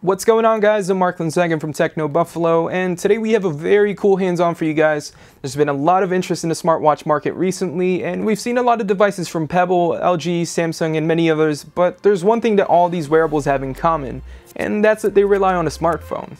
What's going on, guys? I'm Mark Linsagan from Techno Buffalo, and today we have a very cool hands-on for you guys. There's been a lot of interest in the smartwatch market recently, and we've seen a lot of devices from Pebble, LG, Samsung, and many others, but there's one thing that all these wearables have in common, and that's that they rely on a smartphone.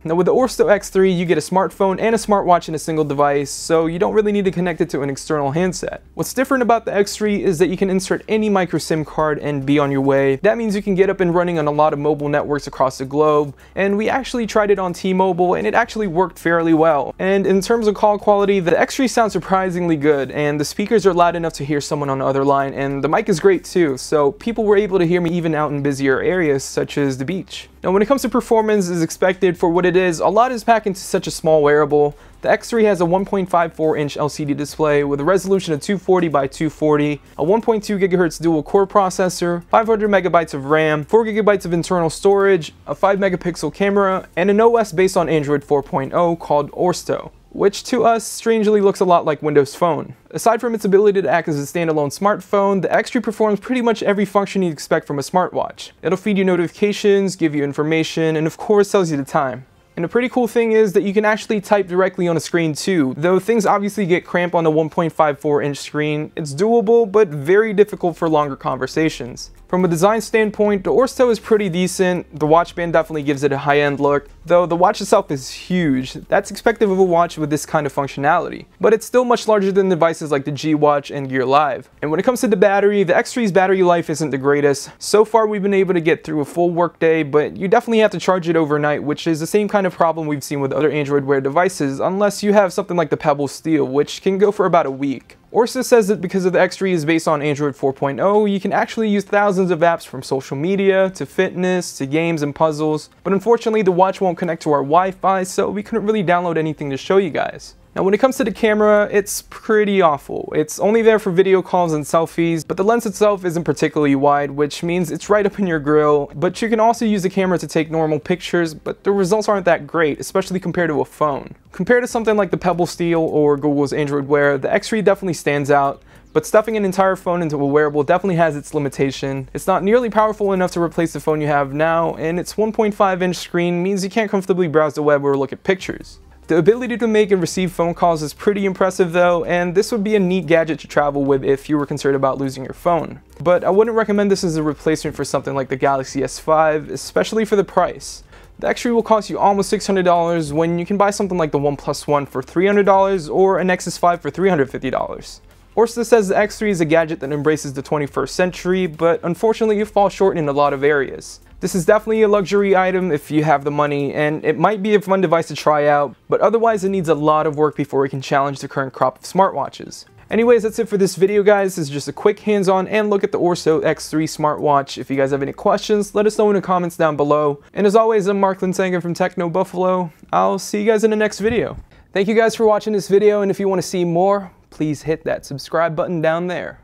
Now with the Orsto X3, you get a smartphone and a smartwatch in a single device, so you don't really need to connect it to an external handset. What's different about the X3 is that you can insert any micro SIM card and be on your way. That means you can get up and running on a lot of mobile networks across the globe, and we actually tried it on T-Mobile and it actually worked fairly well. And in terms of call quality, the X3 sounds surprisingly good, and the speakers are loud enough to hear someone on the other line, and the mic is great too, so people were able to hear me even out in busier areas such as the beach. Now when it comes to performance, as expected for what it is, a lot is packed into such a small wearable. The X3 has a 1.54-inch LCD display with a resolution of 240 by 240, a 1.2 GHz dual-core processor, 500 MB of RAM, 4 GB of internal storage, a 5-megapixel camera, and an OS based on Android 4.0 called Orsto, which to us strangely looks a lot like Windows Phone. Aside from its ability to act as a standalone smartphone, the X3 performs pretty much every function you'd expect from a smartwatch. It'll feed you notifications, give you information, and of course tells you the time. And the pretty cool thing is that you can actually type directly on a screen too. Though things obviously get cramped on the 1.54-inch screen, it's doable but very difficult for longer conversations. From a design standpoint, the Orsto is pretty decent. The watch band definitely gives it a high-end look, though the watch itself is huge. That's expected of a watch with this kind of functionality. But it's still much larger than devices like the G Watch and Gear Live. And when it comes to the battery, the X3's battery life isn't the greatest. So far we've been able to get through a full workday, but you definitely have to charge it overnight, which is the same kind of problem we've seen with other Android Wear devices, unless you have something like the Pebble Steel, which can go for about a week. Orsto says that because of the X3 is based on Android 4.0, you can actually use thousands of apps from social media, to fitness, to games and puzzles, but unfortunately the watch won't connect to our Wi-Fi, so we couldn't really download anything to show you guys. Now when it comes to the camera, it's pretty awful. It's only there for video calls and selfies, but the lens itself isn't particularly wide, which means it's right up in your grill. But you can also use the camera to take normal pictures, but the results aren't that great, especially compared to a phone. Compared to something like the Pebble Steel or Google's Android Wear, the X3 definitely stands out. But stuffing an entire phone into a wearable definitely has its limitation. It's not nearly powerful enough to replace the phone you have now, and its 1.5-inch screen means you can't comfortably browse the web or look at pictures. The ability to make and receive phone calls is pretty impressive though, and this would be a neat gadget to travel with if you were concerned about losing your phone. But I wouldn't recommend this as a replacement for something like the Galaxy S5, especially for the price. The X3 will cost you almost $600 when you can buy something like the OnePlus One for $300 or a Nexus 5 for $350. Orsto says the X3 is a gadget that embraces the 21st century, but unfortunately it falls short in a lot of areas. This is definitely a luxury item if you have the money, and it might be a fun device to try out, but otherwise it needs a lot of work before it can challenge the current crop of smartwatches. Anyways, that's it for this video, guys. This is just a quick hands-on and look at the Orsto X3 smartwatch. If you guys have any questions, let us know in the comments down below. And as always, I'm Mark Linsagan from Techno Buffalo. I'll see you guys in the next video. Thank you guys for watching this video, and if you want to see more, please hit that subscribe button down there.